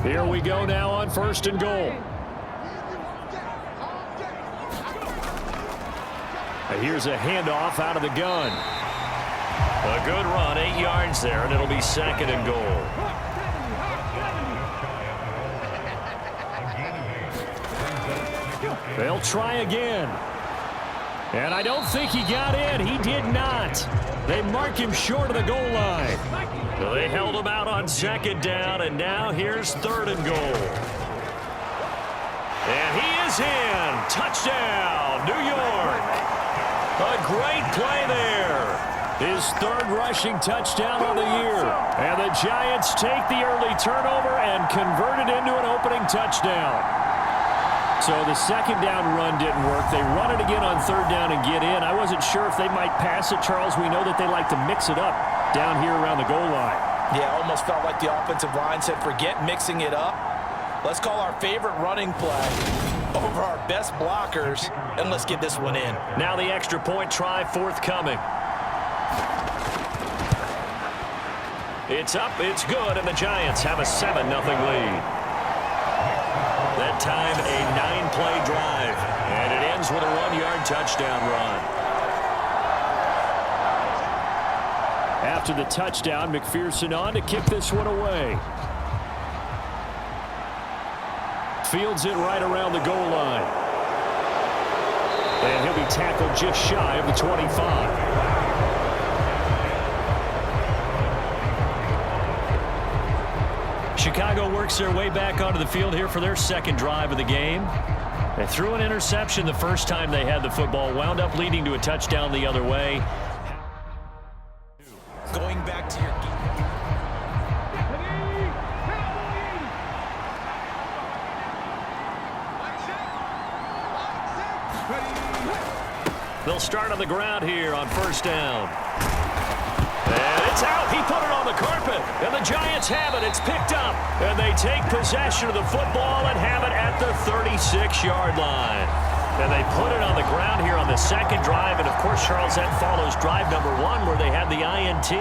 Here we go now on 1st and goal. Here's a handoff out of the gun. A good run, 8 yards there, and it'll be 2nd and goal. They'll try again. And I don't think he got in. He did not. They mark him short of the goal line. Well, they held him out on 2nd down, and now here's 3rd and goal. And he is in. Touchdown, New York. A great play there. His 3rd rushing touchdown on the year. And the Giants take the early turnover and convert it into an opening touchdown. So the 2nd down run didn't work. They run it again on 3rd down and get in. I wasn't sure if they might pass it, Charles. We know that they like to mix it up down here around the goal line. Yeah, almost felt like the offensive line said, forget mixing it up. Let's call our favorite running play over our best blockers, and let's get this one in. Now the extra point try forthcoming. It's up, it's good, and the Giants have a 7-0 lead. That time, a 9-play drive, and it ends with a 1-yard touchdown run. After the touchdown, McPherson on to kick this one away. Fields it right around the goal line. And he'll be tackled just shy of the 25. Chicago works their way back onto the field here for their 2nd drive of the game. They threw an interception the first time they had the football, wound up leading to a touchdown the other way. Going back to your game. They'll start on the ground here on 1st down. And it's out. He put it on the carpet. And the Giants have it. It's picked up. And they take possession of the football and have it at the 36-yard line. And they put it on the ground here on the 2nd drive. And, of course, Charles, that follows drive number 1 where they had the INT.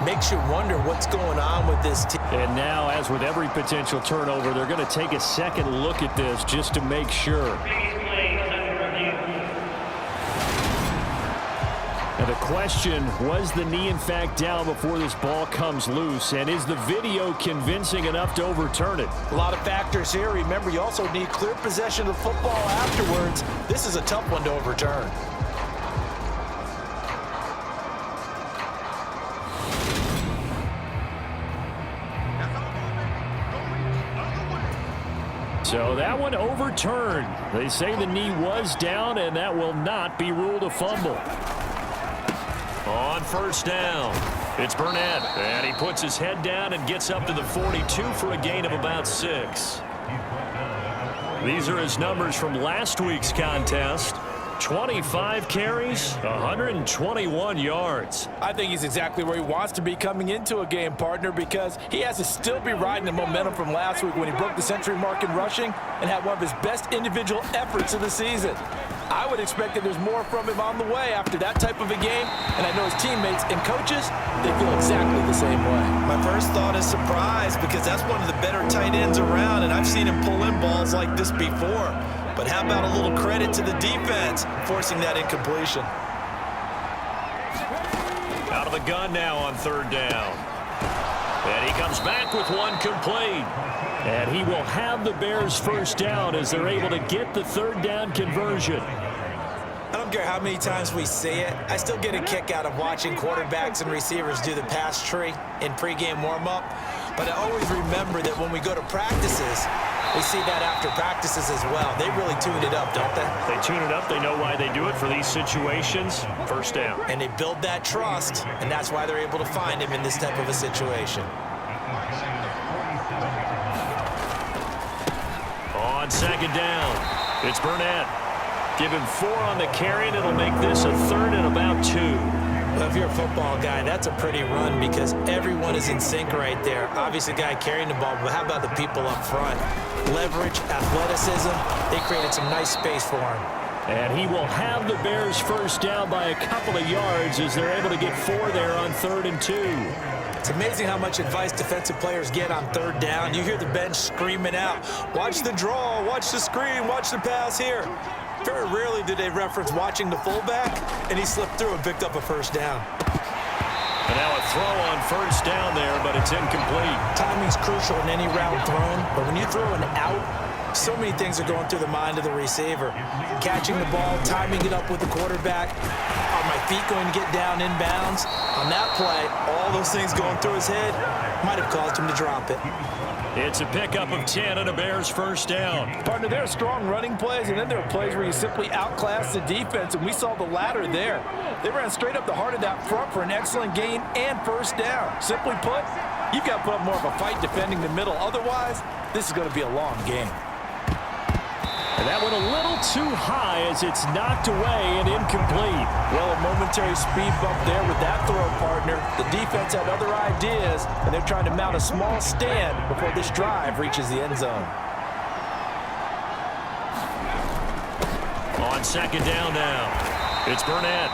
Makes you wonder what's going on with this team. And now, as with every potential turnover, they're going to take a second look at this just to make sure. Now the question, was the knee in fact down before this ball comes loose? And is the video convincing enough to overturn it? A lot of factors here. Remember, you also need clear possession of the football afterwards. This is a tough one to overturn. So that one overturned. They say the knee was down, and that will not be ruled a fumble. On 1st down, it's Burnett, and he puts his head down and gets up to the 42 for a gain of about 6. These are his numbers from last week's contest. 25 carries, 121 yards. I think he's exactly where he wants to be coming into a game, partner, because he has to still be riding the momentum from last week when he broke the century mark in rushing and had one of his best individual efforts of the season. I would expect that there's more from him on the way after that type of a game, and I know his teammates and coaches, they feel exactly the same way. My first thought is surprise, because that's one of the better tight ends around, and I've seen him pull in balls like this before. But how about a little credit to the defense forcing that incompletion? Out of the gun now on 3rd down. And he comes back with one complete. And he will have the Bears' 1st down as they're able to get the 3rd down conversion. I don't care how many times we see it. I still get a kick out of watching quarterbacks and receivers do the pass tree in pregame warm-up. But I always remember that when we go to practices, we see that after practices as well. They really tune it up, don't they? They tune it up. They know why they do it for these situations. 1st down. And they build that trust, and that's why they're able to find him in this type of a situation. On 2nd down, it's Burnett. Give him 4 on the carry, and it'll make this a 3rd and about 2. Well, if you're a football guy, that's a pretty run because everyone is in sync right there. Obviously, the guy carrying the ball, but how about the people up front? Leverage, athleticism, they created some nice space for him. And he will have the Bears first down by a couple of yards as they're able to get 4 there on 3rd and 2. It's amazing how much advice defensive players get on 3rd down. You hear the bench screaming out, watch the draw, watch the screen, watch the pass here. Very rarely do they reference watching the fullback, and he slipped through and picked up a first down. And now a throw on 1st down there, but it's incomplete. Timing's crucial in any route thrown, but when you throw an out, so many things are going through the mind of the receiver. Catching the ball, timing it up with the quarterback. Are my feet going to get down inbounds? On that play, all those things going through his head might have caused him to drop it. It's a pickup of 10 and a Bears first down. Partner, there are strong running plays, and then there are plays where you simply outclass the defense, and we saw the latter there. They ran straight up the heart of that front for an excellent gain and first down. Simply put, you've got to put up more of a fight defending the middle. Otherwise, this is going to be a long game. And that went a little too high as it's knocked away and incomplete. Well, a momentary speed bump there with that throw, partner. The defense had other ideas, and they're trying to mount a small stand before this drive reaches the end zone. On 2nd down now, it's Burnett.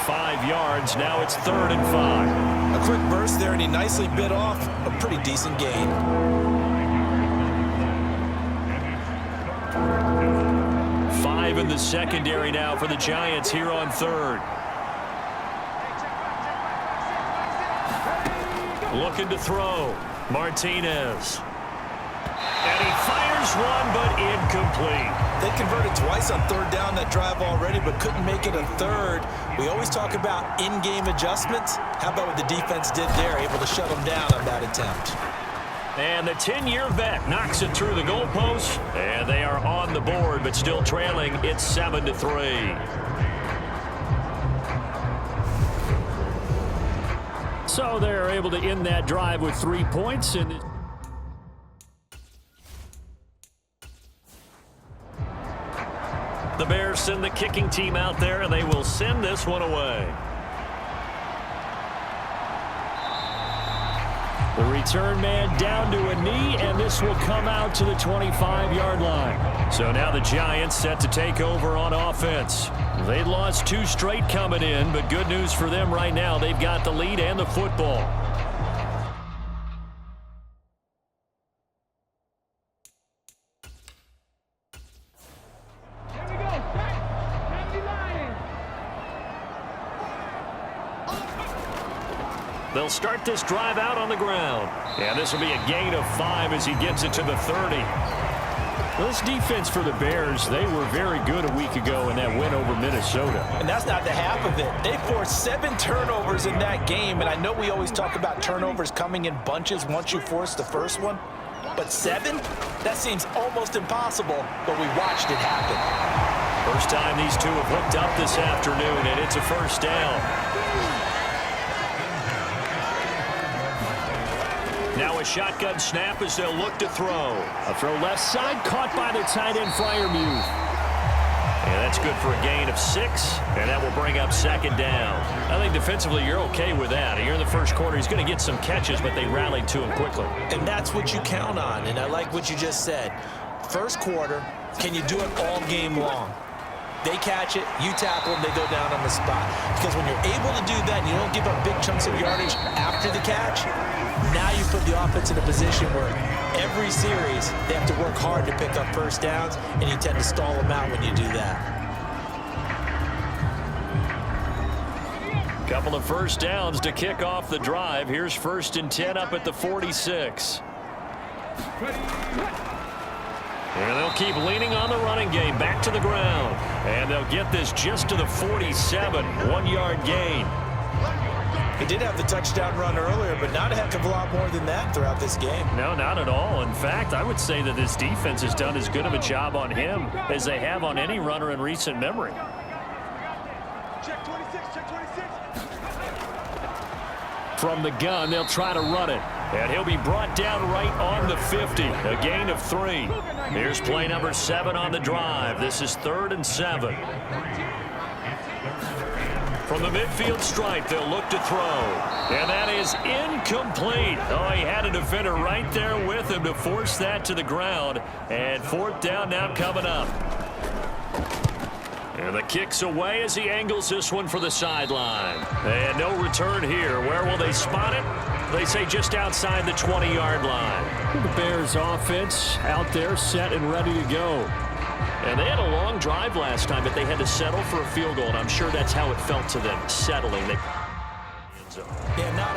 5 yards, now it's 3rd and 5. A quick burst there, and he nicely bit off a pretty decent gain. 5 in the secondary now for the Giants here on 3rd. Looking to throw. Martinez. And he fires one, but incomplete. They converted twice on 3rd down that drive already, but couldn't make it a 3rd. We always talk about in-game adjustments. How about what the defense did there, able to shut them down on that attempt? And the 10-year vet knocks it through the goalpost. And they are on the board, but still trailing. It's 7-3. So they're able to end that drive with 3 points. And the Bears send the kicking team out there, and they will send this one away. the return man down to a knee, and this will come out to the 25-yard line. So now the Giants set to take over on offense. They lost 2 straight coming in, but good news for them right now. They've got the lead and the football. They'll start this drive out on the ground. And this will be a gain of 5 as he gets it to the 30. Well, this defense for the Bears, they were very good a week ago in that win over Minnesota. And that's not the half of it. They forced 7 turnovers in that game, and I know we always talk about turnovers coming in bunches once you force the first one, but 7? That seems almost impossible, but we watched it happen. First time these two have hooked up this afternoon, and it's a first down. Now a shotgun snap as they'll look to throw. A throw left side, caught by the tight end, Freiermuth. And that's good for a gain of 6, and that will bring up 2nd down. I think defensively you're okay with that. Here in the first quarter, he's going to get some catches, but they rallied to him quickly. And that's what you count on, and I like what you just said. First quarter, can you do it all game long? They catch it, you tackle them, they go down on the spot. Because when you're able to do that and you don't give up big chunks of yardage after the catch, now you put the offense in a position where every series they have to work hard to pick up first downs, and you tend to stall them out when you do that. Couple of first downs to kick off the drive. Here's 1st and 10 up at the 46. And they'll keep leaning on the running game back to the ground. And they'll get this just to the 47, 1-yard gain. He did have the touchdown run earlier, but not a heck of a lot more than that throughout this game. No, not at all. In fact, I would say that this defense has done as good of a job on him as they have on any runner in recent memory. Check 26, check 26. From the gun, they'll try to run it. And he'll be brought down right on the 50, a gain of 3. Here's play number 7 on the drive. This is 3rd and 7. From the midfield stripe, they'll look to throw. And that is incomplete. Oh, he had a defender right there with him to force that to the ground. And 4th down now coming up. And the kick's away as he angles this one for the sideline. And no return here. Where will they spot it? They say just outside the 20-yard line. The Bears offense out there set and ready to go. And they had a long drive last time, but they had to settle for a field goal, and I'm sure that's how it felt to them, settling. Yeah, not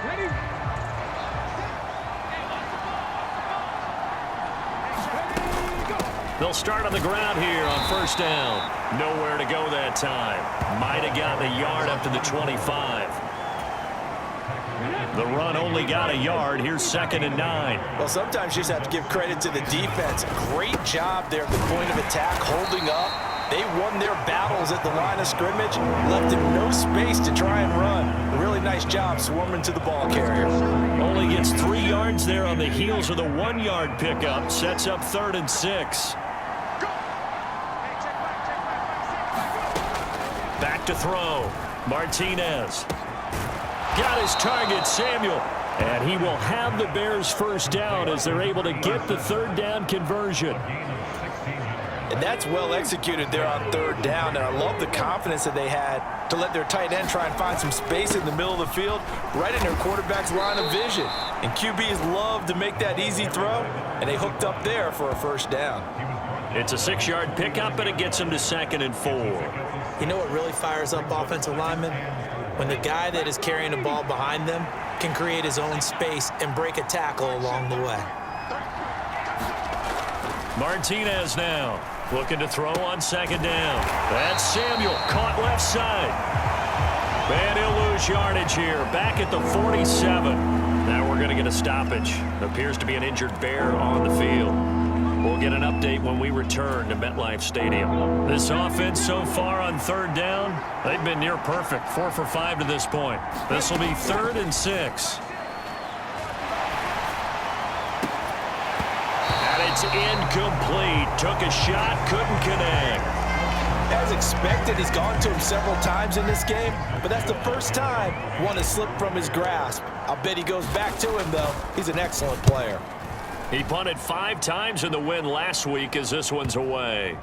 Ready? They'll start on the ground here on first down. Nowhere to go that time. Might have gotten a yard up to the 25. The run only got a yard. Here's 2nd and 9. Well, sometimes you just have to give credit to the defense. Great job there at the point of attack, holding up. They won their battles at the line of scrimmage, left him no space to try and run. A really nice job swarming to the ball carrier. Only gets 3 yards there on the heels of the 1-yard pickup. Sets up 3rd and 6. Back to throw. Martinez. Got his target, Samuel. And he will have the Bears first down as they're able to get the 3rd down conversion. And that's well executed there on 3rd down. And I love the confidence that they had to let their tight end try and find some space in the middle of the field, right in their quarterback's line of vision. And QBs love to make that easy throw, and they hooked up there for a first down. It's a 6-yard pickup, and it gets them to 2nd and 4. You know what really fires up offensive linemen? When the guy that is carrying the ball behind them can create his own space and break a tackle along the way. Martinez now looking to throw on 2nd down. That's Samuel, caught left side. And he'll lose yardage here, back at the 47. Now we're going to get a stoppage. Appears to be an injured Bear on the field. We'll get an update when we return to MetLife Stadium. This offense so far on 3rd down, they've been near perfect, 4 for 5 to this point. This will be 3rd and 6. And it's incomplete. Took a shot, couldn't connect. As expected, he's gone to him several times in this game, but that's the first time one has slipped from his grasp. I'll bet he goes back to him, though. He's an excellent player. He punted 5 times in the win last week as this one's away.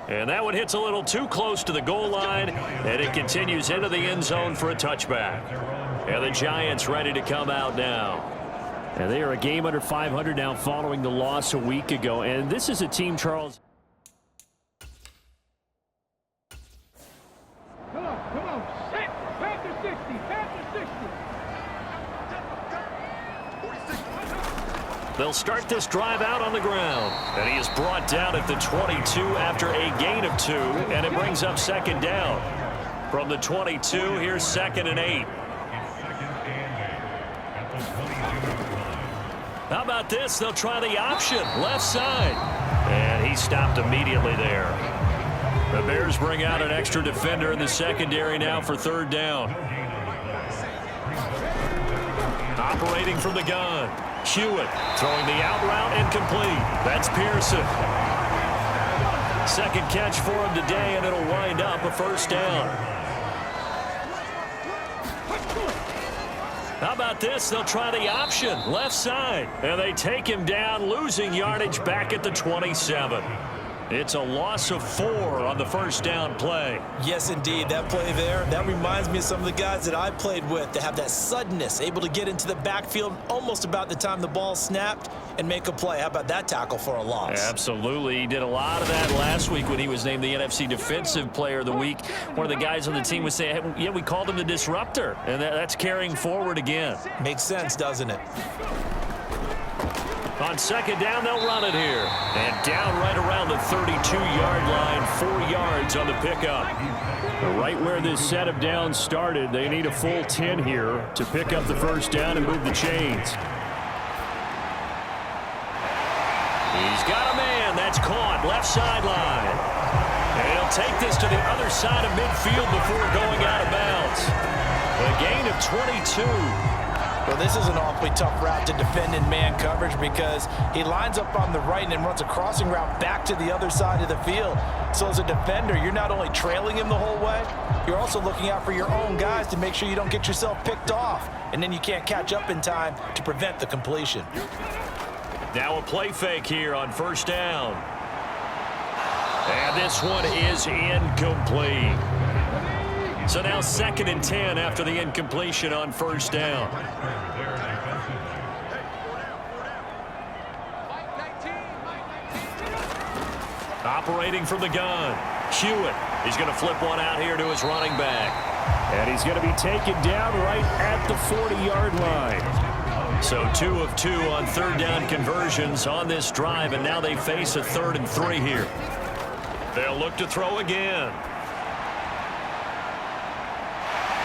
And that one hits a little too close to the goal line, and it continues into the end zone for a touchback. And the Giants ready to come out now. And they are a game under 500 now following the loss a week ago. And this is a team, Charles. Come on. Sit. Panther 60. Panther 60. They'll start this drive out on the ground. And he is brought down at the 22 after a gain of 2. And it brings up 2nd down. From the 22, here's 2nd and 8. How about this? They'll try the option. Left side. And he stopped immediately there. The Bears bring out an extra defender in the secondary now for 3rd down. Operating from the gun. Hewitt throwing the out route incomplete. That's Pearson. 2nd catch for him today, and it'll wind up a 1st down. How about this? They'll try the option. Left side. And they take him down, losing yardage back at the 27. It's a loss of 4 on the 1st down play. Yes, indeed. That play there, that reminds me of some of the guys that I played with that have that suddenness, able to get into the backfield almost about the time the ball snapped and make a play. How about that tackle for a loss? Absolutely. He did a lot of that last week when he was named the NFC Defensive Player of the Week. One of the guys on the team would say, hey, yeah, we called him the disruptor, and that's carrying forward again. Makes sense, doesn't it? On 2nd down, they'll run it here. And down right around the 32-yard line, 4 yards on the pickup. Right where this set of downs started, they need a full 10 here to pick up the 1st down and move the chains. He's got a man. That's caught. Left sideline. And he'll take this to the other side of midfield before going out of bounds. A gain of 22. Well, this is an awfully tough route to defend in man coverage because he lines up on the right and then runs a crossing route back to the other side of the field. So as a defender, you're not only trailing him the whole way, you're also looking out for your own guys to make sure you don't get yourself picked off. And then you can't catch up in time to prevent the completion. Now a play fake here on 1st down. And this one is incomplete. So now 2nd and 10 after the incompletion on first down. Operating from the gun, Hewitt. He's going to flip one out here to his running back. And he's going to be taken down right at the 40-yard line. So 2 of 2 on 3rd down conversions on this drive, and now they face a 3rd and 3 here. They'll look to throw again.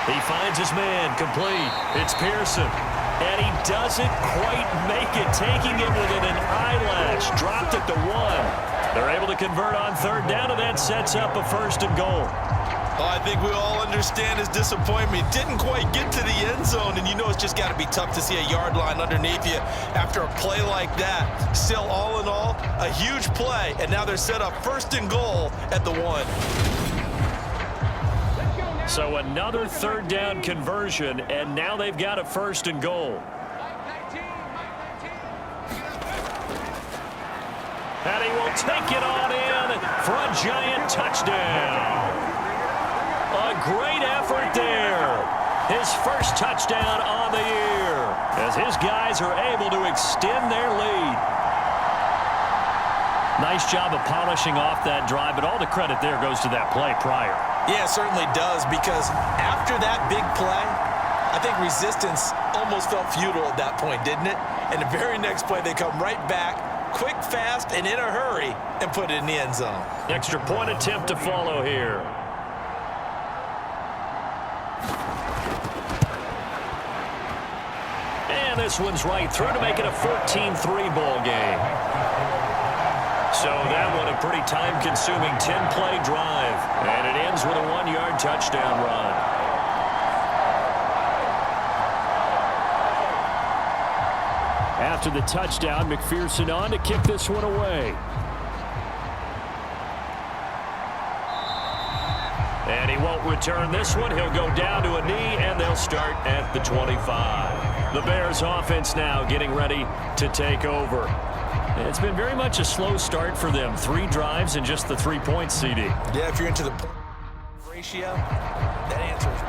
He finds his man, complete. It's Pearson. And he doesn't quite make it, taking it within an eyelash. Dropped it to 1. They're able to convert on 3rd down, and that sets up a 1st and goal. Oh, I think we all understand his disappointment. Didn't quite get to the end zone, and you know it's just got to be tough to see a yard line underneath you after a play like that. Still, all in all, a huge play, and now they're set up 1st and goal at the 1. So another 3rd down conversion, and now they've got a 1st and goal. And he will take it on in for a Giant touchdown. A great effort there. His first touchdown on the year as his guys are able to extend their lead. Nice job of polishing off that drive, but all the credit there goes to that play prior. Yeah, it certainly does, because after that big play, I think resistance almost felt futile at that point, didn't it? And the very next play, they come right back, quick, fast, and in a hurry, and put it in the end zone. Extra point attempt to follow here. And this one's right through to make it a 14-3 ball game. So that one a pretty time-consuming 10-play drive. And it ends with a 1-yard touchdown run. After the touchdown, McPherson on to kick this one away. And he won't return this one. He'll go down to a knee, and they'll start at the 25. The Bears offense now getting ready to take over. It's been very much a slow start for them. 3 drives and just the 3 points, CD. Yeah, if you're into the ratio, that answers.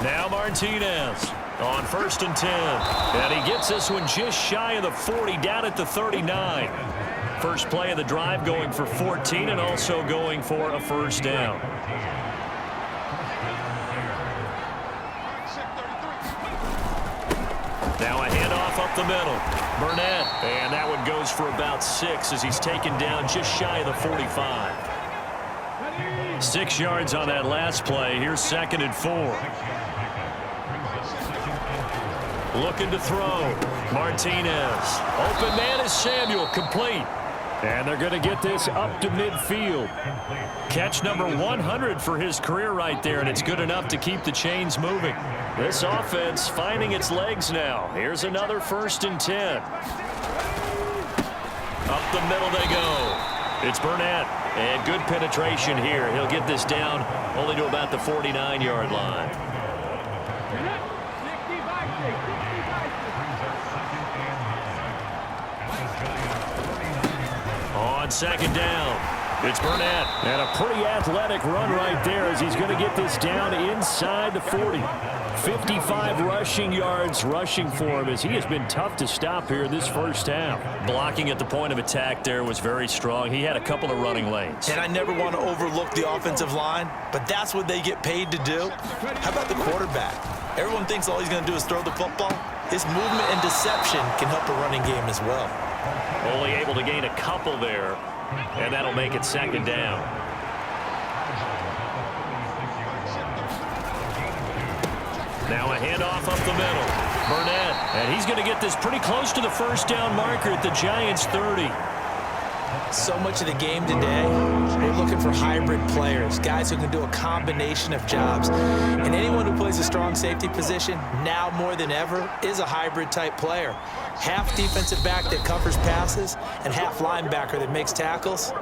Now Martinez on 1st and 10. And he gets this one just shy of the 40, down at the 39. First play of the drive, going for 14 and also going for a 1st down. Now a handoff up the middle. Burnett. And that one goes for about 6 as he's taken down just shy of the 45. 6 yards on that last play. Here's 2nd and 4. Looking to throw. Martinez. Open man is Samuel. Complete. And they're going to get this up to midfield. Catch number 100 for his career right there, and it's good enough to keep the chains moving. This offense finding its legs now. Here's another 1st and 10. Up the middle they go. It's Burnett. And good penetration here. He'll get this down only to about the 49-yard line. On 2nd down, it's Burnett. And a pretty athletic run right there as he's going to get this down inside the 40. 55 rushing yards rushing for him as he has been tough to stop here this first half. Blocking at the point of attack there was very strong. He had a couple of running lanes. And I never want to overlook the offensive line, but that's what they get paid to do. How about the quarterback? Everyone thinks all he's going to do is throw the football. His movement and deception can help a running game as well. Only able to gain a couple there, and that'll make it 2nd down. Now a handoff up the middle. Burnett, and he's going to get this pretty close to the 1st down marker at the Giants' 30. So much of the game today, we're looking for hybrid players, guys who can do a combination of jobs. And anyone who plays a strong safety position, now more than ever, is a hybrid type player. Half defensive back that covers passes and half linebacker that makes tackles.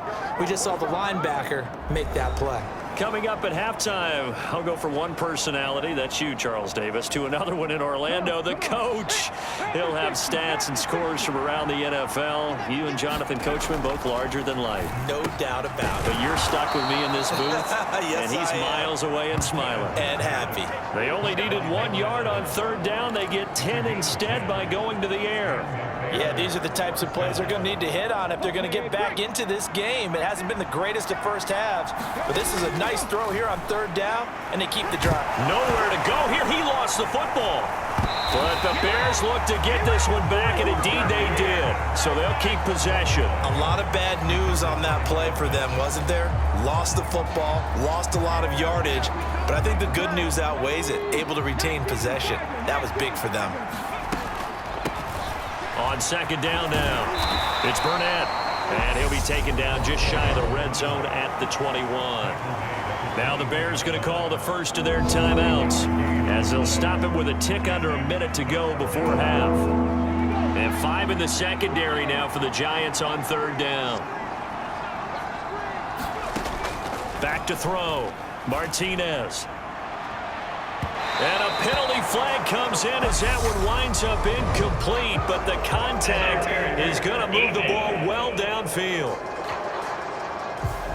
We just saw the linebacker make that play. Coming up at halftime, I'll go from one personality, that's you, Charles Davis, to another one in Orlando, the coach. He'll have stats and scores from around the NFL. You and Jonathan Coachman, both larger than life. No doubt about it. But you're stuck with me in this booth, Yes, and he's I am. miles away and smiling. And happy. They only needed 1 yard on third down. They get 10 instead by going to the air. Yeah, these are the types of plays they're going to need to hit on if they're going to get back into this game. It hasn't been the greatest of first halves, but this is a nice throw here on third down, and they keep the drive. Nowhere to go here. He lost the football. But the Bears look to get this one back, and indeed they did. So they'll keep possession. A lot of bad news on that play for them, wasn't there? Lost the football, lost a lot of yardage, but I think the good news outweighs it. Able to retain possession. That was big for them. On second down now, it's Burnett. And he'll be taken down just shy of the red zone at the 21. Now the Bears going to call the first of their timeouts as they'll stop it with a tick under a minute to go before half. And 5 in the secondary now for the Giants on third down. Back to throw. Martinez. And a penalty flag comes in as that one winds up incomplete, but the contact is going to move the ball well downfield.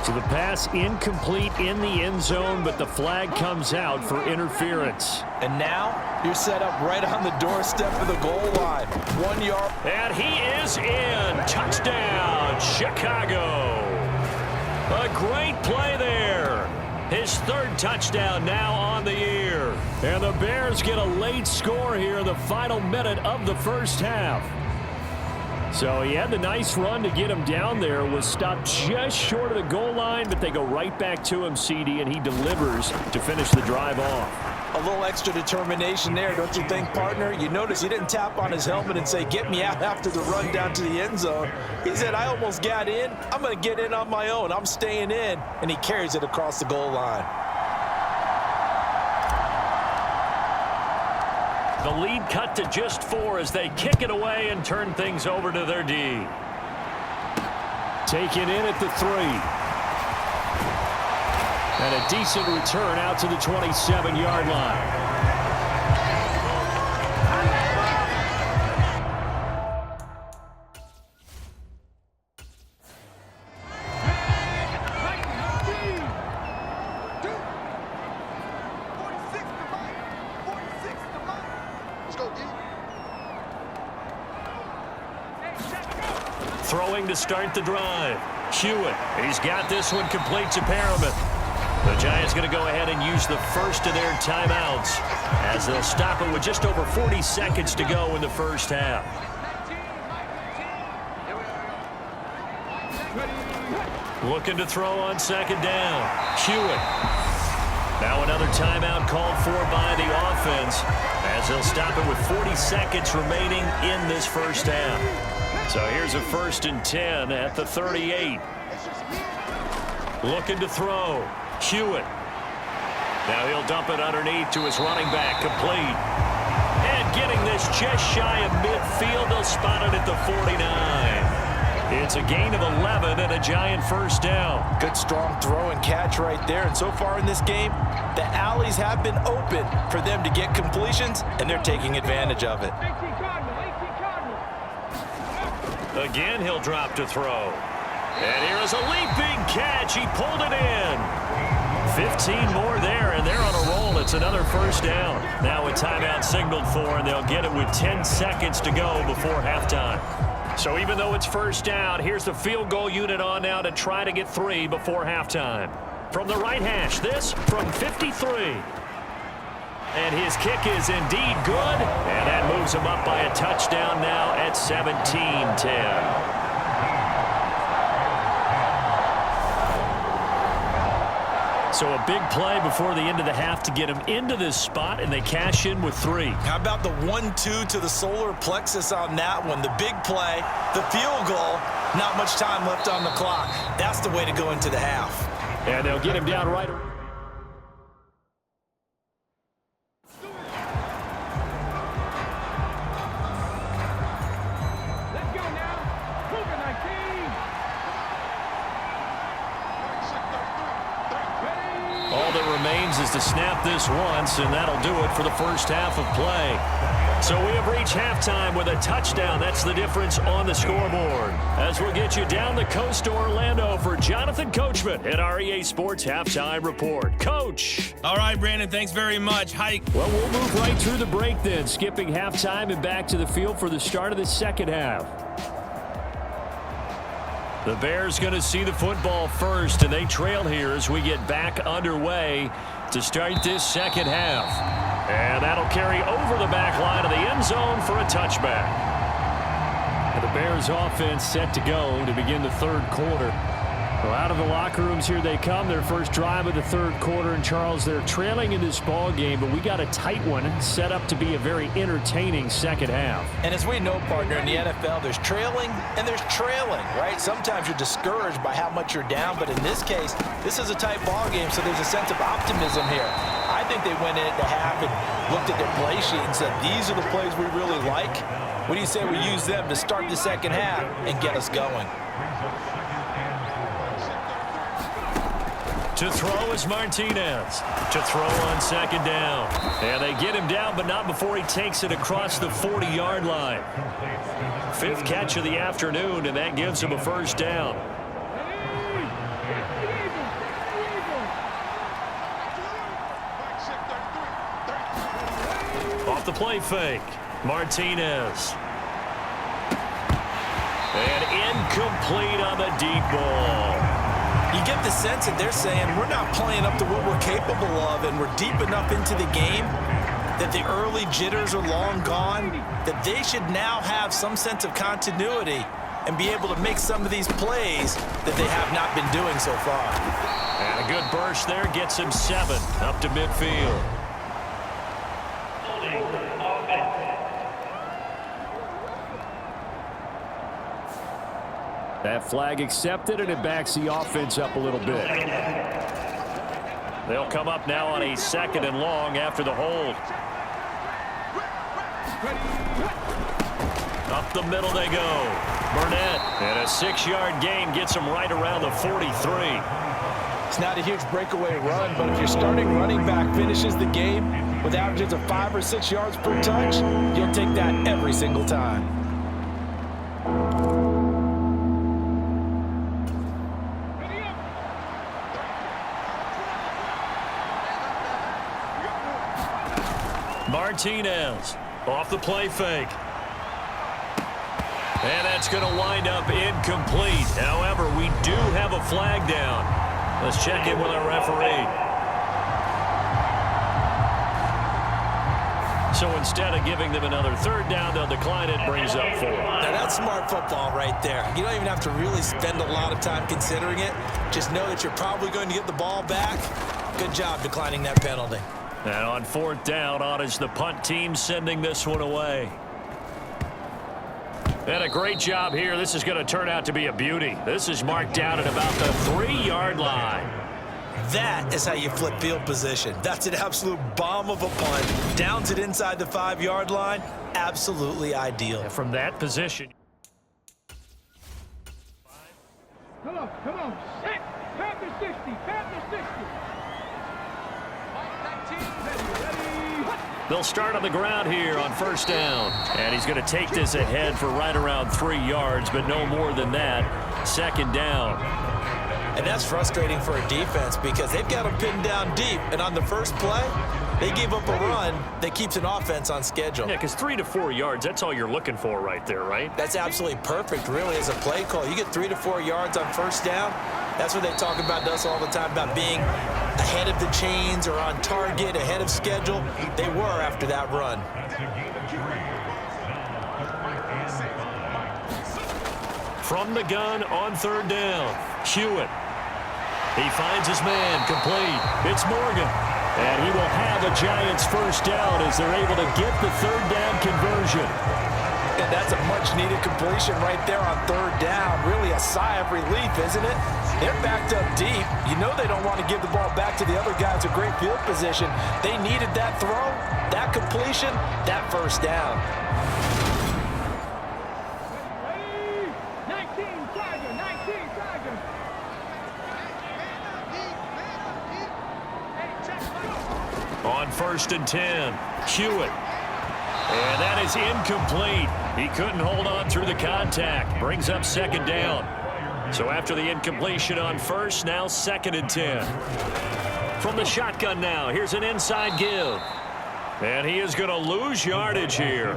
So the pass incomplete in the end zone, but the flag comes out for interference. And now you're set up right on the doorstep of the goal line. 1 yard. And he is in. Touchdown, Chicago. A great play there. His third touchdown now on the year. And the Bears get a late score here in the final minute of the first half. So he had the nice run to get him down there, was stopped just short of the goal line, but they go right back to him, CD, and he delivers to finish the drive off. A little extra determination there, don't you think, partner? You notice he didn't tap on his helmet and say, get me out after the run down to the end zone. He said, I almost got in. I'm going to get in on my own. I'm staying in. And he carries it across the goal line. The lead cut to just 4 as they kick it away and turn things over to their D. Taken in at the 3. And a decent return out to the 27-yard line. Throwing to start the drive. Hewitt, he's got this one complete to Perriman. The Giants going to go ahead and use the first of their timeouts as they'll stop it with just over 40 seconds to go in the first half. Looking to throw on second down. Hewitt. Now another timeout called for by the offense as they'll stop it with 40 seconds remaining in this first half. So here's a 1st and 10 at the 38. Looking to throw. Hewitt. Now he'll dump it underneath to his running back, complete. And getting this just shy of midfield, they'll spot it at the 49. It's a gain of 11 and a Giant first down. Good strong throw and catch right there. And so far in this game, the alleys have been open for them to get completions, and they're taking advantage of it. Again, he'll drop to throw. And here is a leaping catch. He pulled it in. 15 more there, and they're on a roll. It's another first down. Now a timeout signaled for, and they'll get it with 10 seconds to go before halftime. So even though it's first down, here's the field goal unit on now to try to get 3 before halftime. From the right hash, this from 53. And his kick is indeed good, and that moves him up by a touchdown now at 17-10. So a big play before the end of the half to get him into this spot, and they cash in with 3. How about the 1-2 to the solar plexus on that one? The big play, the field goal, not much time left on the clock. That's the way to go into the half. And they'll get him down right. is to snap this once, and that'll do it for the first half of play. So we have reached halftime with a touchdown. That's the difference on the scoreboard. As we'll get you down the coast to Orlando for Jonathan Coachman at our EA Sports Halftime Report. Coach. All right, Brandon, thanks very much. Hike. Well, we'll move right through the break then, skipping halftime and back to the field for the start of the second half. The Bears going to see the football first, and they trail here as we get back underway to start this second half. And that'll carry over the back line of the end zone for a touchback. And the Bears offense set to go to begin the third quarter. Well, out of the locker rooms here they come, their first drive of the third quarter. And Charles, they're trailing in this ball game, but we got a tight one set up to be a very entertaining second half. And as we know, partner, in the NFL, there's trailing and there's trailing, right? Sometimes you're discouraged by how much you're down, but in this case, this is a tight ball game, so there's a sense of optimism here. I think they went in at the half and looked at their play sheet and said, these are the plays we really like. What do you say we use them to start the second half and get us going? To throw is Martinez. To throw on second down. And they get him down, but not before he takes it across the 40-yard line. Fifth catch of the afternoon, and that gives him a first down. Off the play fake. Martinez. And incomplete on the deep ball. You get the sense that they're saying we're not playing up to what we're capable of, and we're deep enough into the game that the early jitters are long gone, that they should now have some sense of continuity and be able to make some of these plays that they have not been doing so far. And a good burst there gets him 7 up to midfield. That flag accepted, and it backs the offense up a little bit. They'll come up now on a second and long after the hold. Up the middle they go. Burnett, and a 6-yard gain gets him right around the 43. It's not a huge breakaway run, but if your starting running back finishes the game with averages of 5 or 6 yards per touch, you'll take that every single time. Martinez off the play fake. And that's going to wind up incomplete. However, we do have a flag down. Let's check in with our referee. So instead of giving them another third down, they'll decline it, brings up 4. Now that's smart football right there. You don't even have to really spend a lot of time considering it. Just know that you're probably going to get the ball back. Good job declining that penalty. And on 4th down, on is the punt team sending this one away. And a great job here. This is going to turn out to be a beauty. This is marked down at about the 3-yard line. That is how you flip field position. That's an absolute bomb of a punt. Downs it inside the 5-yard line. Absolutely ideal. And from that position. Come on. Set. Panther 60. Panther 60. They'll start on the ground here on 1st down. And he's going to take this ahead for right around 3 yards, but no more than that. 2nd down. And that's frustrating for a defense because they've got them pinned down deep. And on the first play, they give up a run that keeps an offense on schedule. Yeah, because 3 to 4 yards, that's all you're looking for right there, right? That's absolutely perfect, really, as a play call. You get 3 to 4 yards on 1st down. That's what they talk about to us all the time, about being ahead of the chains or on target, ahead of schedule. They were after that run. From the gun on 3rd down, Hewitt. He finds his man, complete. It's Morgan. And he will have a Giants 1st down as they're able to get the 3rd down conversion. And that's a much-needed completion right there on 3rd down. Really a sigh of relief, isn't it? They're backed up deep. You know they don't want to give the ball back to the other guys in great field position. They needed that throw, that completion, that 1st down. 19 Tiger. 1st and 10. Hewitt. And that is incomplete. He couldn't hold on through the contact. Brings up 2nd down. So after the incompletion on 1st, now 2nd and 10. From the shotgun now, here's an inside give. And he is going to lose yardage here.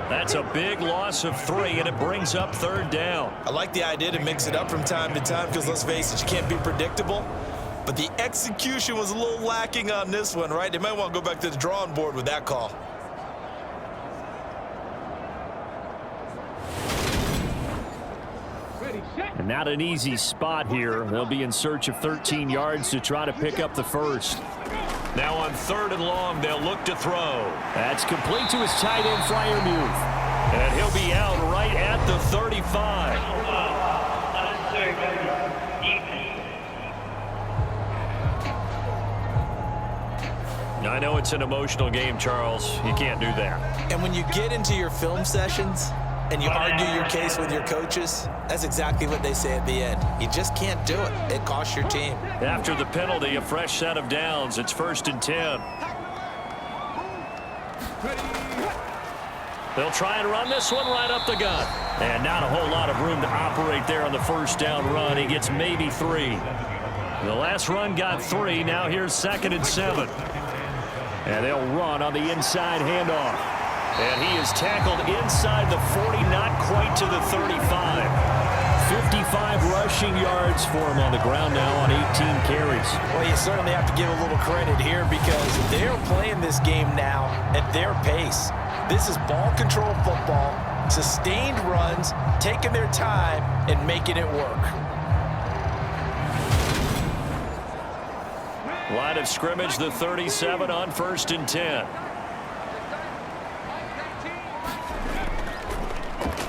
That's a big loss of 3, and it brings up 3rd down. I like the idea to mix it up from time to time because, let's face it, you can't be predictable. But the execution was a little lacking on this one, right? They might want to go back to the drawing board with that call. And not an easy spot here. They'll be in search of 13 yards to try to pick up the 1st. Now on 3rd and long, they'll look to throw. That's complete to his tight end, Freiermuth. And he'll be out right at the 35. I know it's an emotional game, Charles. You can't do that. And when you get into your film sessions and you argue your case with your coaches, that's exactly what they say at the end. You just can't do it. It costs your team. After the penalty, a fresh set of downs. It's 1st and 10. They'll try and run this one right up the gut. And not a whole lot of room to operate there on the 1st down run. He gets maybe 3. The last run got 3. Now here's 2nd and 7. And they'll run on the inside handoff. And he is tackled inside the 40, not quite to the 35. 55 rushing yards for him on the ground now on 18 carries. Well, you certainly have to give a little credit here because they're playing this game now at their pace. This is ball control football, sustained runs, taking their time and making it work. Line of scrimmage, the 37 on 1st and 10.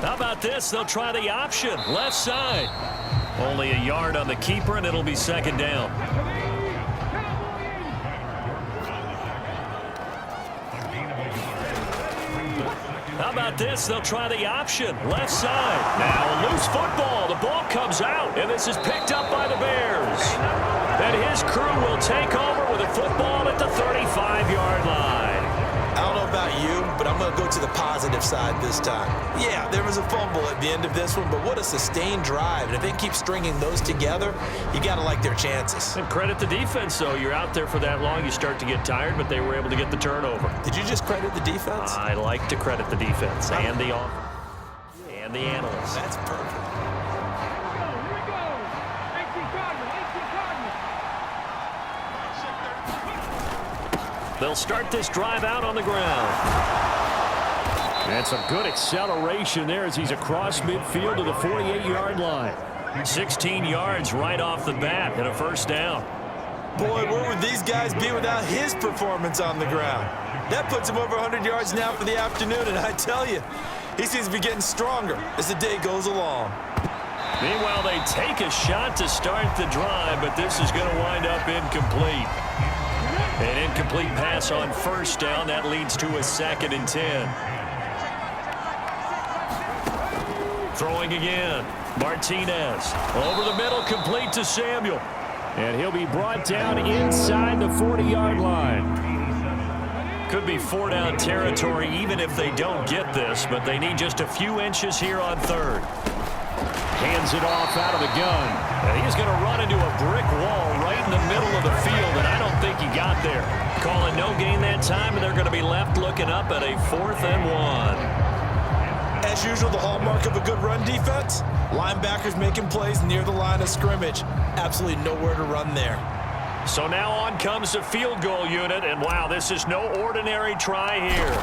How about this? They'll try the option. Left side. Only a yard on the keeper, and it'll be 2nd down. How about this? They'll try the option. Left side. Now a loose football. The ball comes out, and this is picked up by the Bears. And his crew will take over with a football at the 35-yard line. I don't know about you, but I'm going to go to the positive side this time. Yeah, there was a fumble at the end of this one, but what a sustained drive. And if they keep stringing those together, you got to like their chances. And credit the defense, though. You're out there for that long, you start to get tired, but they were able to get the turnover. Did you just credit the defense? I like to credit the defense and the offense and the analysts. That's perfect. They'll start this drive out on the ground. And some good acceleration there as he's across midfield to the 48-yard line. 16 yards right off the bat and a 1st down. Boy, where would these guys be without his performance on the ground? That puts him over 100 yards now for the afternoon, and I tell you, he seems to be getting stronger as the day goes along. Meanwhile, they take a shot to start the drive, but this is going to wind up incomplete. An incomplete pass on 1st down. That leads to a 2nd and 10. Throwing again. Martinez. Over the middle, complete to Samuel. And he'll be brought down inside the 40-yard line. Could be 4-down territory even if they don't get this, but they need just a few inches here on 3rd. Hands it off out of the gun. And he's going to run into a brick wall right in the middle of the field, and I don't think he got there. Calling no gain that time, and they're going to be left looking up at a 4th and 1. As usual, the hallmark of a good run defense, linebackers making plays near the line of scrimmage. Absolutely nowhere to run there. So now on comes the field goal unit, and wow, this is no ordinary try here.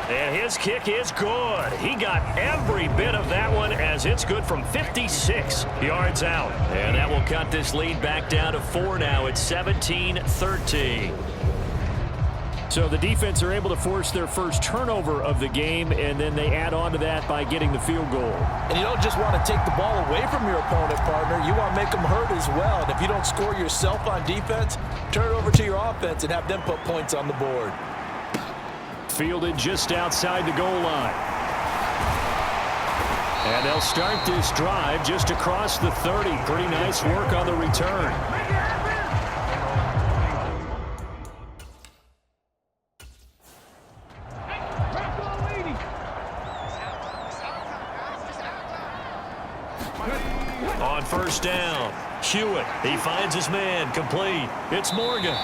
And his kick is good. He got every bit of that one as it's good from 56 yards out. And that will cut this lead back down to 4 now. It's 17-13. So the defense are able to force their first turnover of the game, and then they add on to that by getting the field goal. And you don't just want to take the ball away from your opponent, partner. You want to make them hurt as well. And if you don't score yourself on defense, turn it over to your offense and have them put points on the board. Fielded just outside the goal line. And they'll start this drive just across the 30. Pretty nice work on the return. On first down, Hewitt, he finds his man, complete. It's Morgan.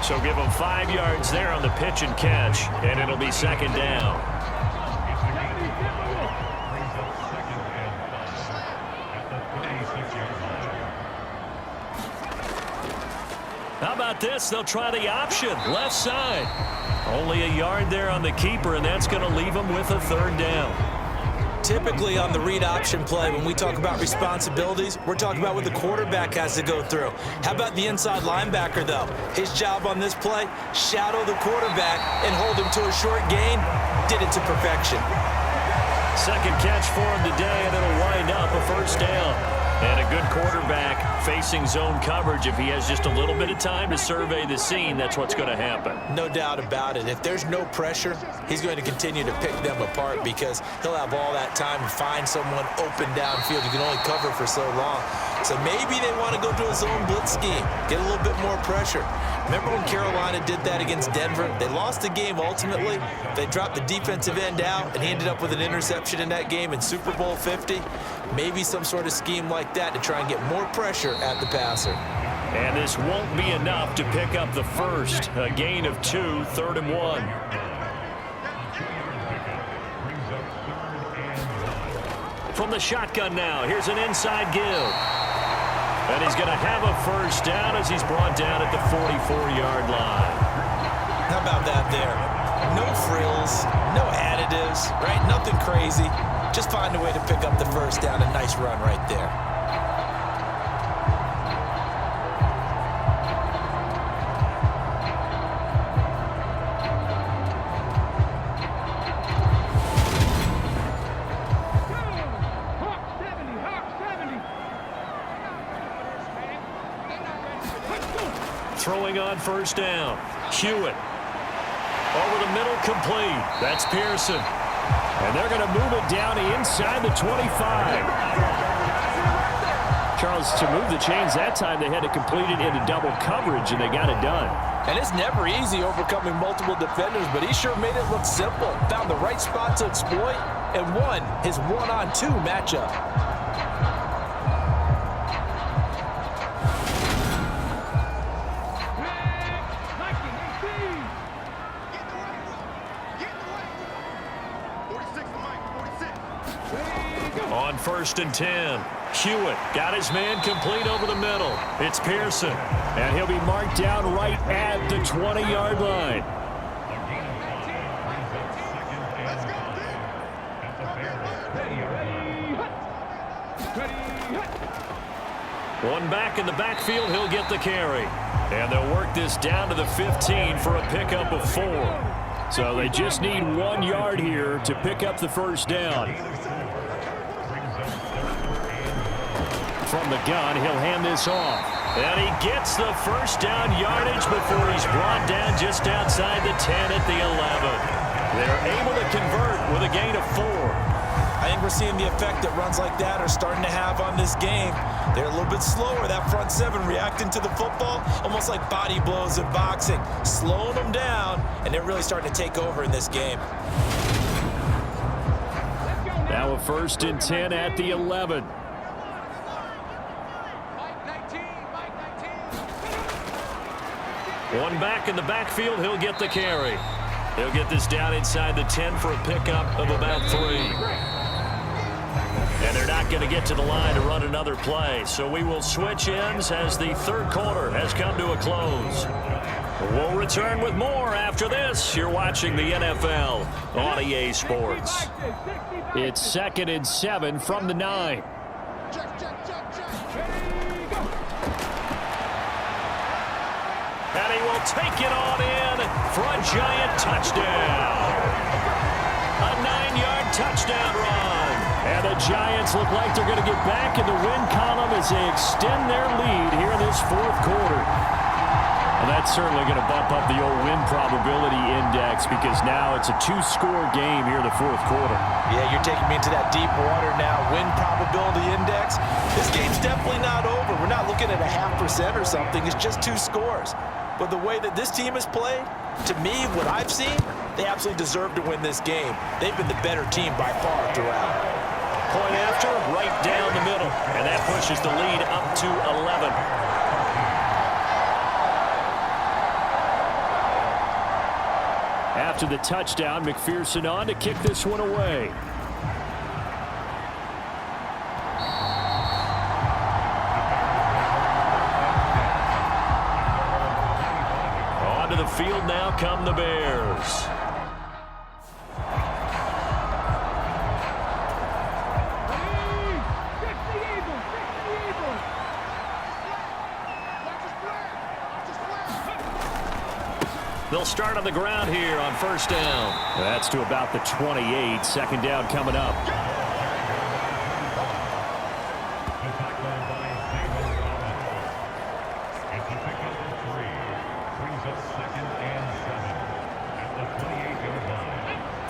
So give him 5 yards there on the pitch and catch, and it'll be second down. How about this? They'll try the option, left side. Only a yard there on the keeper, and that's going to leave him with a third down. Typically on the read option play, when we talk about responsibilities, we're talking about what the quarterback has to go through. How about the inside linebacker, though? His job on this play, shadow the quarterback and hold him to a short gain. Did it to perfection. Second catch for him today, and it'll wind up a first down. And a good quarterback facing zone coverage. If he has just a little bit of time to survey the scene, that's what's going to happen. No doubt about it. If there's no pressure, he's going to continue to pick them apart because he'll have all that time to find someone open downfield. You can only cover for so long. So maybe they want to go to a zone blitz scheme, get a little bit more pressure. Remember when Carolina did that against Denver? They lost the game ultimately. They dropped the defensive end out, and he ended up with an interception in that game in Super Bowl 50. Maybe some sort of scheme like that to try and get more pressure at the passer. And this won't be enough to pick up the first. A gain of 2, 3rd and 1. From the shotgun now, here's an inside give. And he's going to have a first down as he's brought down at the 44-yard line. How about that there? No frills, no additives, right? Nothing crazy. Just find a way to pick up the first down. A nice run right there. Throwing on first down. Hewitt. Over the middle, complete. That's Pearson. And they're going to move it down inside the 25. Charles, to move the chains that time, they had to complete it into double coverage, and they got it done. And it's never easy overcoming multiple defenders, but he sure made it look simple. Found the right spot to exploit and won his one-on-two matchup. On first and 10, Hewitt got his man complete over the middle. It's Pearson. And he'll be marked down right at the 20-yard line. One back in the backfield, he'll get the carry. And they'll work this down to the 15 for a pickup of 4. So they just need 1 yard here to pick up the first down. From the gun, he'll hand this off. And he gets the first down yardage before he's brought down just outside the 10 at the 11. They're able to convert with a gain of 4. I think we're seeing the effect that runs like that are starting to have on this game. They're a little bit slower, that front seven reacting to the football, almost like body blows in boxing, slowing them down, and they're really starting to take over in this game. Now a first and 10 at the 11. One back in the backfield, he'll get the carry. He'll get this down inside the 10 for a pickup of about 3. And they're not going to get to the line to run another play. So we will switch ends as the third quarter has come to a close. We'll return with more after this. You're watching the NFL on EA Sports. It's 2nd and 7 from the 9. And he will take it on in for a giant touchdown. A 9-yard touchdown run. And the Giants look like they're going to get back in the win column as they extend their lead here in this fourth quarter. And that's certainly going to bump up the old win probability index because now it's a 2-score game here in the fourth quarter. Yeah, you're taking me into that deep water now. Win probability index. This game's definitely not over. We're not looking at a 0.5% or something. It's just 2 scores. But the way that this team has played, to me, what I've seen, they absolutely deserve to win this game. They've been the better team by far throughout. point after, right down the middle. And that pushes the lead up to 11. After the touchdown, McPherson on to kick this one away. Onto the field now come the Bears. They'll start on the ground here on first down. That's to about the 28. Second down coming up.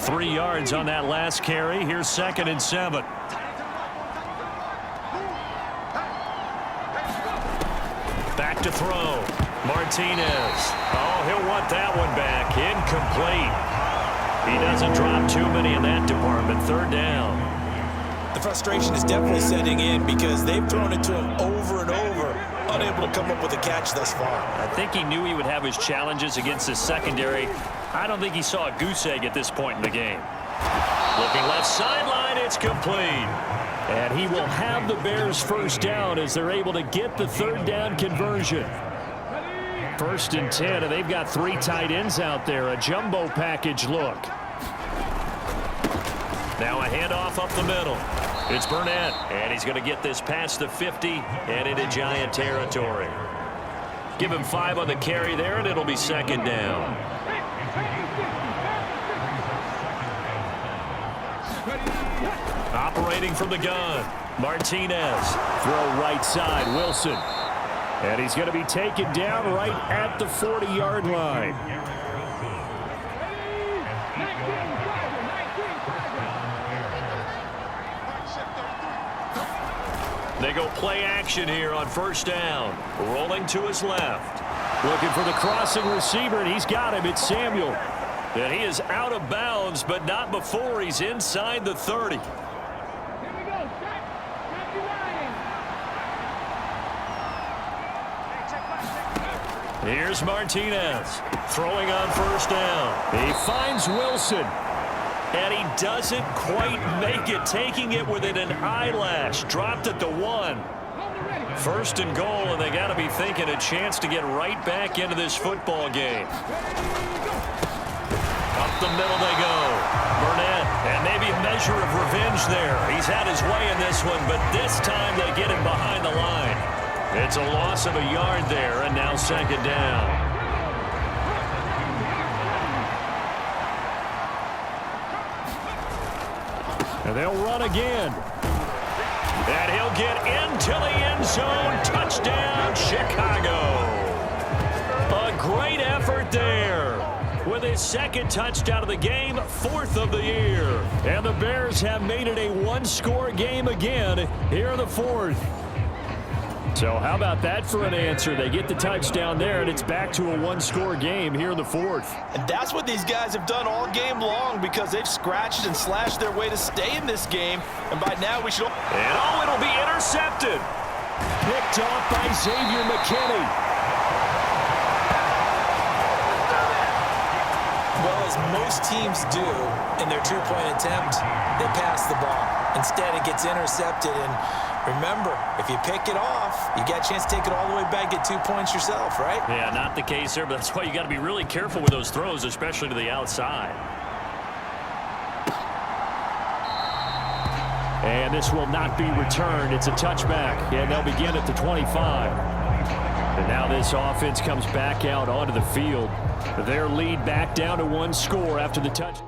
Three yards on that last carry. Here's 2nd and 7. Back to throw. Martinez. Oh, he'll want that one back. Incomplete. He doesn't drop too many in that department. Third down. The frustration is definitely setting in because they've thrown it to him over and over, unable to come up with a catch thus far. I think he knew he would have his challenges against his secondary. I don't think he saw a goose egg at this point in the game. Looking left sideline, it's complete. And he will have the Bears first down as they're able to get the third down conversion. 1st and 10, and they've got 3 tight ends out there. A jumbo package look. Now a handoff up the middle. It's Burnett, and he's going to get this past the 50 and into Giant territory. Give him 5 on the carry there, and it'll be 2nd down. Operating from the gun, Martinez. Throw right side, Wilson. And he's going to be taken down right at the 40-yard line. They go play action here on first down. Rolling to his left. Looking for the crossing receiver, and he's got him. It's Samuel. And he is out of bounds, but not before he's inside the 30. Here's Martinez throwing on first down. He finds Wilson. And he doesn't quite make it, taking it within an eyelash. Dropped at the 1. 1st and goal, and they got to be thinking a chance to get right back into this football game. Up the middle they go. Burnett, and maybe a measure of revenge there. He's had his way in this one, but this time they get him behind the line. It's a loss of a yard there, and now 2nd down. And they'll run again. And he'll get into the end zone. Touchdown, Chicago. A great effort there. With his 2nd touchdown of the game, 4th of the year. And the Bears have made it a one-score game again here in the 4th. So how about that for an answer? They get the touchdown there, and it's back to a one-score game here in the 4th. And that's what these guys have done all game long because they've scratched and slashed their way to stay in this game. And by now we should... And oh, it'll be intercepted. Picked off by Xavier McKinney. Well, as most teams do in their two-point attempt, they pass the ball. Instead, it gets intercepted, and remember, if you pick it off, you got a chance to take it all the way back, get 2 points yourself, right? Yeah, not the case there, but that's why you got to be really careful with those throws, especially to the outside. And this will not be returned. It's a touchback, and they'll begin at the 25. And now this offense comes back out onto the field. Their lead back down to one score after the touch.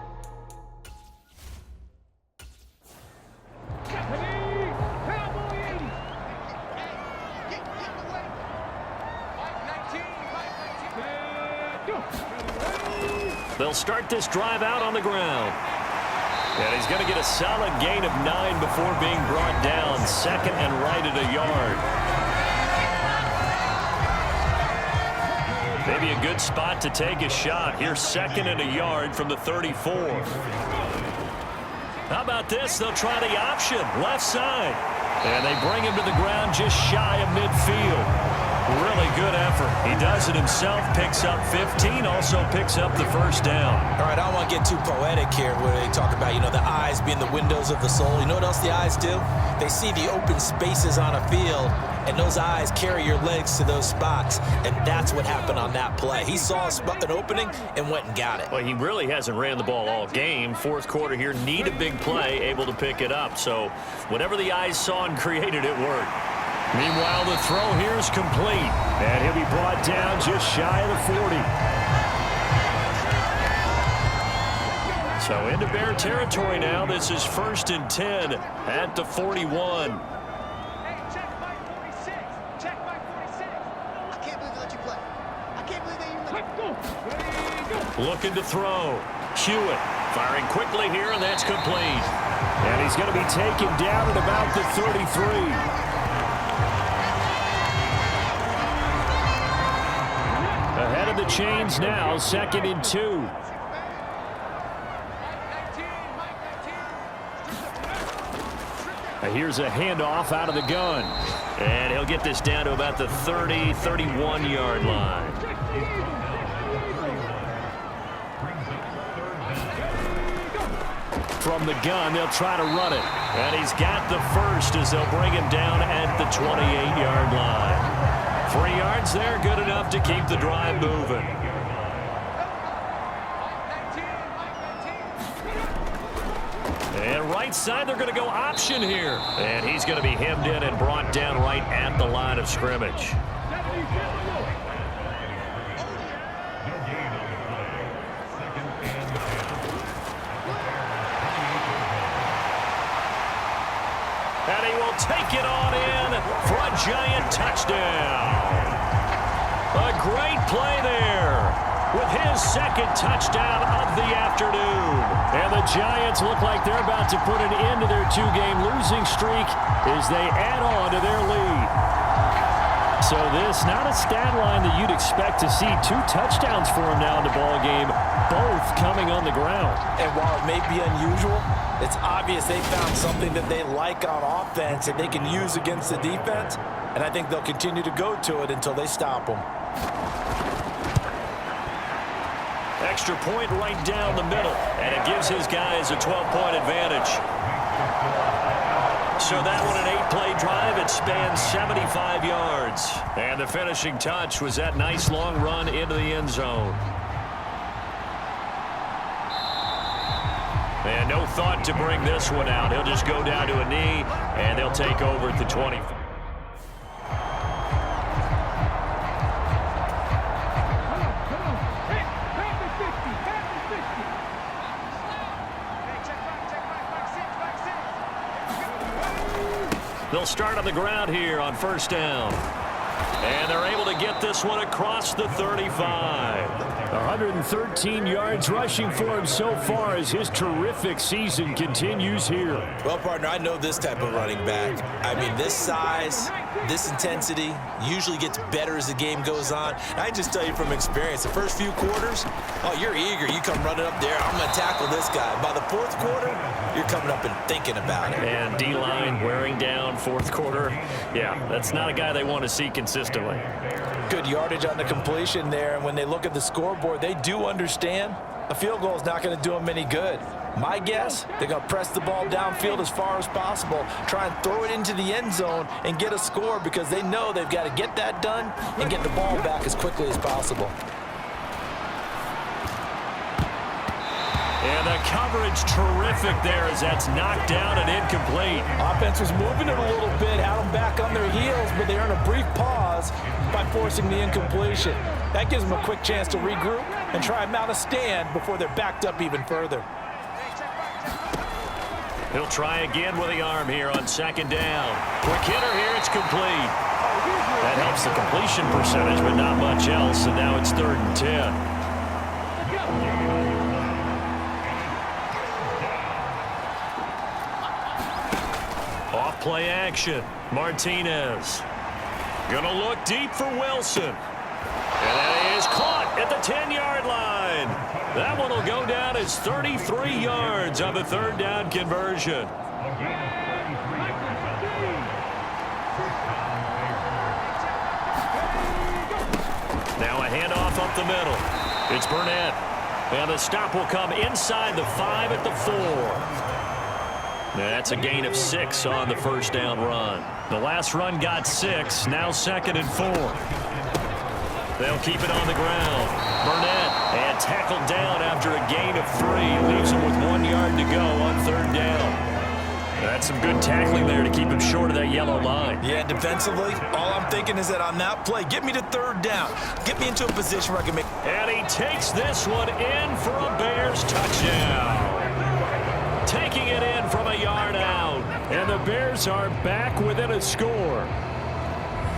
They'll start this drive out on the ground. And he's going to get a solid gain of 9 before being brought down. 2nd and right at a yard. Maybe a good spot to take a shot. Here's 2nd and a yard from the 34. How about this? They'll try the option, left side. And they bring him to the ground just shy of midfield. Really good effort. He does it himself, picks up 15, also picks up the first down. All right, I don't want to get too poetic here where they talk about, the eyes being the windows of the soul. You know what else the eyes do? They see the open spaces on a field, and those eyes carry your legs to those spots, and that's what happened on that play. He saw an opening and went and got it. Well, he really hasn't ran the ball all game. Fourth quarter here, need a big play, able to pick it up. So whatever the eyes saw and created, it worked. Meanwhile, the throw here is complete, and he'll be brought down just shy of the 40. So into Bear territory now. This is 1st and 10 at the 41. Hey, check my 46. Check my 46. I can't believe they let you play. I can't believe they even let you Let's go. Looking to throw. Hewitt firing quickly here, and that's complete. And he's going to be taken down at about the 33. Ahead of the chains now, 2nd and 2. Here's a handoff out of the gun. And he'll get this down to about the 30, 31-yard line. From the gun, they'll try to run it. And he's got the first as they'll bring him down at the 28-yard line. 3 yards there, good enough to keep the drive moving. And right side, they're going to go option here. And he's going to be hemmed in and brought down right at the line of scrimmage. And he will take it on in for a giant touchdown. A great play there with his 2nd touchdown of the afternoon. And the Giants look like they're about to put an end to their 2-game losing streak as they add on to their lead. So this, not a stat line that you'd expect to see. 2 touchdowns for him now in the ball game, both coming on the ground. And while it may be unusual, it's obvious they found something that they like on offense that they can use against the defense, and I think they'll continue to go to it until they stop them. Extra point right down the middle, and it gives his guys a 12-point advantage. So that one, an 8-play drive. It spans 75 yards. And the finishing touch was that nice long run into the end zone. And no thought to bring this one out. He'll just go down to a knee, and they'll take over at the 20. They'll start on the ground here on 1st down. And they're able to get this one across the 35. 113 yards rushing for him so far as his terrific season continues here. Well, partner, I know this type of running back. I mean, this size, this intensity usually gets better as the game goes on. And I just tell you from experience, the first few quarters, oh, you're eager. You come running up there, I'm going to tackle this guy. By the 4th quarter, you're coming up and thinking about it. And D-line wearing down 4th quarter. Yeah, that's not a guy they want to see consistently. Good yardage on the completion there, and when they look at the scoreboard, they do understand a field goal is not going to do them any good. My guess, they're going to press the ball downfield as far as possible, try and throw it into the end zone and get a score because they know they've got to get that done and get the ball back as quickly as possible. And the coverage terrific there as that's knocked down and incomplete. Offense was moving it a little bit, had them back on their heels, but they earned a brief pause by forcing the incompletion. That gives them a quick chance to regroup and try and mount a stand before they're backed up even further. He'll try again with the arm here on 2nd down. Quick hitter here, it's complete. That helps the completion percentage, but not much else, and now it's 3rd and 10. Off-play action. Martinez. Gonna look deep for Wilson. And that is caught at the 10-yard line. That one will go down as 33 yards on the third down conversion. Now a handoff up the middle. It's Burnett. And the stop will come inside the 5 at the 4. That's a gain of 6 on the first down run. The last run got 6. Now 2nd and 4. They'll keep it on the ground. Burnett and tackled down after a gain of 3. Leaves him with 1 yard to go on third down. That's some good tackling there to keep him short of that yellow line. Yeah, defensively, all I'm thinking is that on that play, get me to third down. Get me into a position where I can make... And he takes this one in for a Bears touchdown. Taking it in from a yard out. And the Bears are back within a score.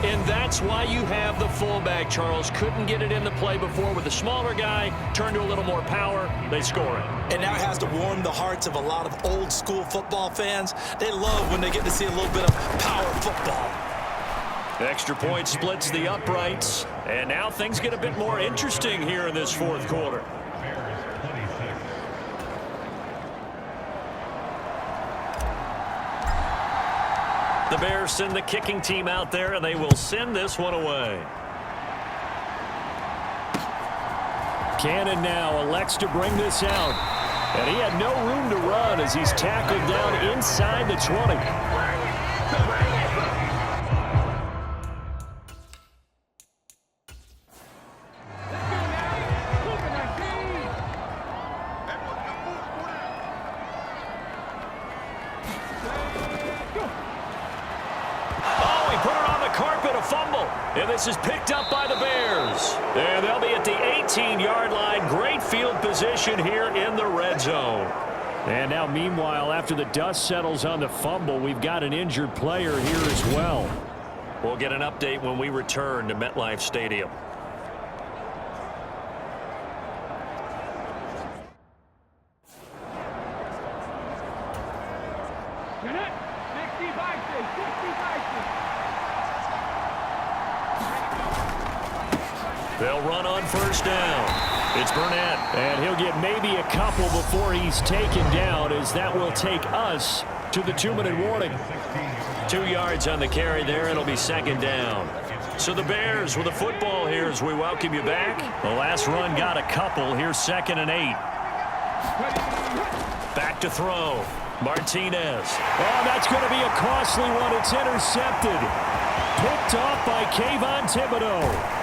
And that's why you have the fullback, Charles. Couldn't get it in the play before with the smaller guy. Turned to a little more power. They score it. And now it has to warm the hearts of a lot of old school football fans. They love when they get to see a little bit of power football. Extra point splits the uprights. And now things get a bit more interesting here in this fourth quarter. The Bears send the kicking team out there, and they will send this one away. Cannon now elects to bring this out. And he had no room to run as he's tackled down inside the 20. And this is picked up by the Bears. And they'll be at the 18-yard line. Great field position here in the red zone. And now, meanwhile, after the dust settles on the fumble, we've got an injured player here as well. We'll get an update when we return to MetLife Stadium. They'll run on first down. It's Burnett. And he'll get maybe a couple before he's taken down, as that will take us to the 2-minute warning. 2 yards on the carry there. It'll be second down. So the Bears with the football here as we welcome you back. The last run got a couple. Here's 2nd and 8. Back to throw. Martinez. Oh, that's going to be a costly one. It's intercepted. Picked off by Kayvon Thibodeau.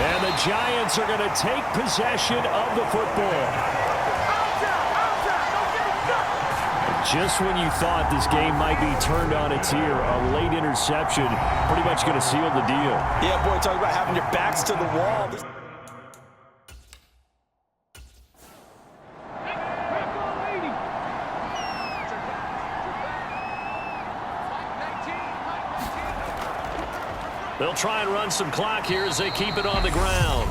And the Giants are going to take possession of the football. Just when you thought this game might be turned on its ear, a late interception pretty much going to seal the deal. Yeah, boy, talk about having your backs to the wall. They'll try and run some clock here as they keep it on the ground.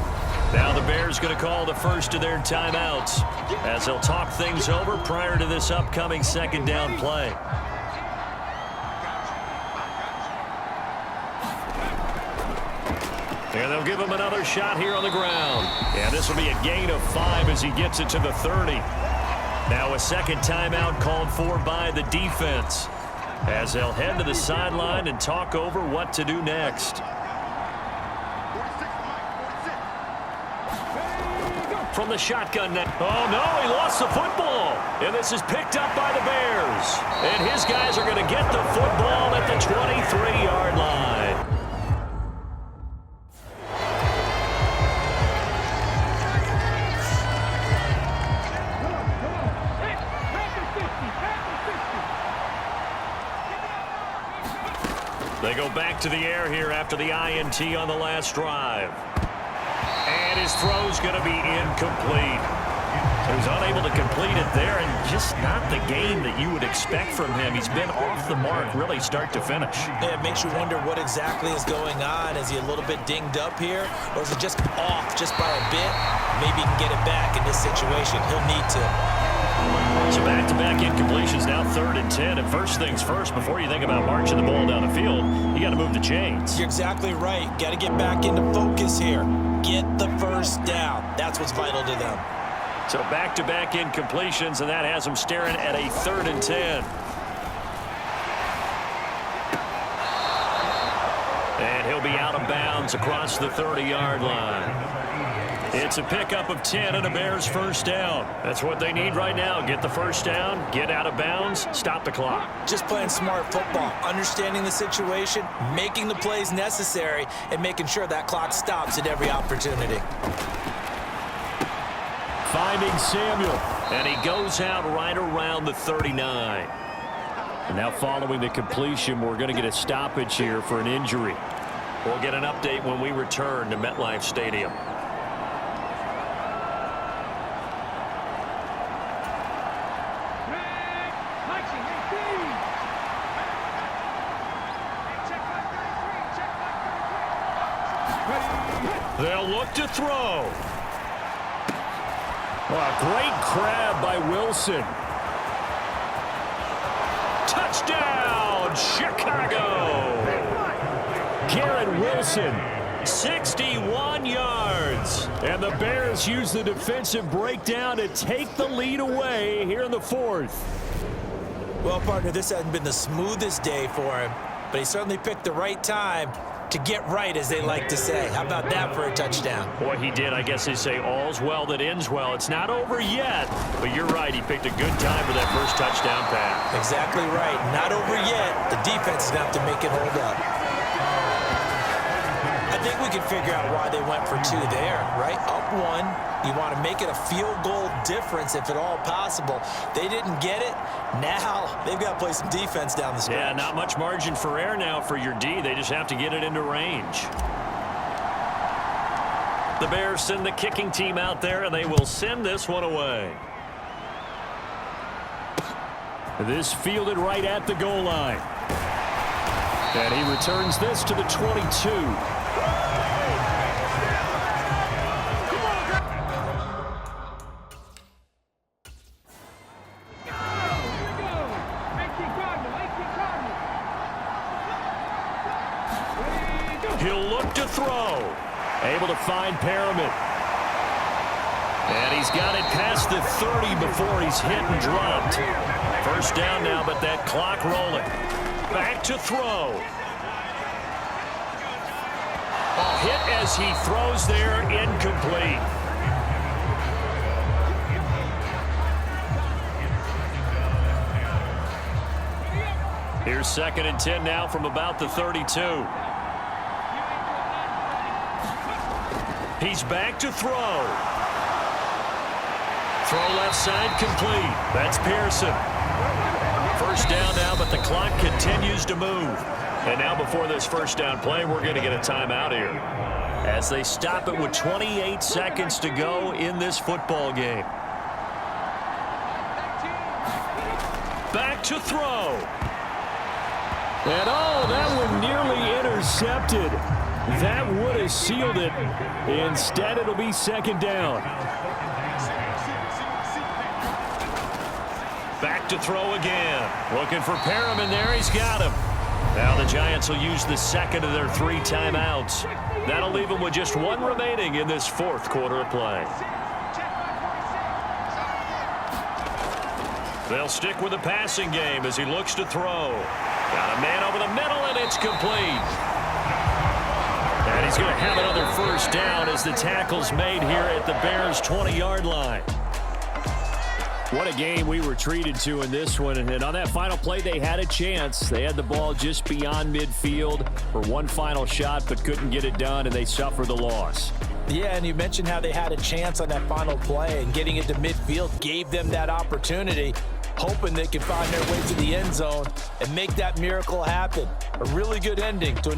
Now the Bears going to call the first of their timeouts as they'll talk things over prior to this upcoming second down play. And they'll give him another shot here on the ground. And this will be a gain of 5 as he gets it to the 30. Now a second timeout called for by the defense, as they'll head to the sideline and talk over what to do next. From the shotgun net. Oh, no, he lost the football. And this is picked up by the Bears. And his guys are going to get the football at the 23-yard line. They go back to the air here after the INT on the last drive. And his throw's going to be incomplete. He was unable to complete it there, and just not the game that you would expect from him. He's been off the mark really start to finish. Yeah, it makes you wonder what exactly is going on. Is he a little bit dinged up here, or is it just off just by a bit? Maybe he can get it back in this situation. He'll need to. So back-to-back incompletions, now 3rd and 10. And first things first, before you think about marching the ball down the field, you got to move the chains. You're exactly right. Got to get back into focus here. Get the first down. That's what's vital to them. So back-to-back incompletions, and that has him staring at a 3rd and 10. And he'll be out of bounds across the 30-yard line. It's a pickup of 10 and a Bears first down. That's what they need right now. Get the first down, get out of bounds, stop the clock. Just playing smart football, understanding the situation, making the plays necessary, and making sure that clock stops at every opportunity. Finding Samuel. And he goes out right around the 39. And now following the completion, we're going to get a stoppage here for an injury. We'll get an update when we return to MetLife Stadium. They'll look to throw. A great grab by Wilson. Touchdown, Chicago. Garrett Wilson. 61 yards. And the Bears use the defensive breakdown to take the lead away here in the 4th. Well, partner, this hasn't been the smoothest day for him, but he certainly picked the right time to get right, as they like to say. How about that for a touchdown? Boy, he did. I guess they say all's well that ends well. It's not over yet, but you're right. He picked a good time for that first touchdown pass. Exactly right. Not over yet. The defense is going to have to make it hold up. I think we can figure out why they went for 2 there, right? Up 1. You want to make it a field goal difference if at all possible. They didn't get it. Now they've got to play some defense down the stretch. Yeah, not much margin for error now for your D. They just have to get it into range. The Bears send the kicking team out there, and they will send this one away. This fielded right at the goal line. And he returns this to the 22. He'll look to throw. Able to find Perriman. And he's got it past the 30 before he's hit and dropped. First down now, but that clock rolling. Back to throw. A hit as he throws there, incomplete. Here's 2nd and 10 now from about the 32. He's back to throw. Throw left side complete. That's Pearson. First down now, but the clock continues to move. And now before this first down play, we're going to get a timeout here, as they stop it with 28 seconds to go in this football game. Back to throw. And oh, that one nearly intercepted. That would have sealed it. Instead, it'll be 2nd down. Back to throw again. Looking for Perriman there. He's got him. Now the Giants will use the 2nd of their 3 timeouts. That'll leave them with just 1 remaining in this 4th quarter of play. They'll stick with the passing game as he looks to throw. Got a man over the middle, and it's complete. And he's going to have another first down as the tackle's made here at the Bears' 20-yard line. What a game we were treated to in this one. And on that final play, they had a chance. They had the ball just beyond midfield for one final shot, but couldn't get it done, and they suffer the loss. Yeah, and you mentioned how they had a chance on that final play, and getting it to midfield gave them that opportunity, hoping they could find their way to the end zone and make that miracle happen. A really good ending to an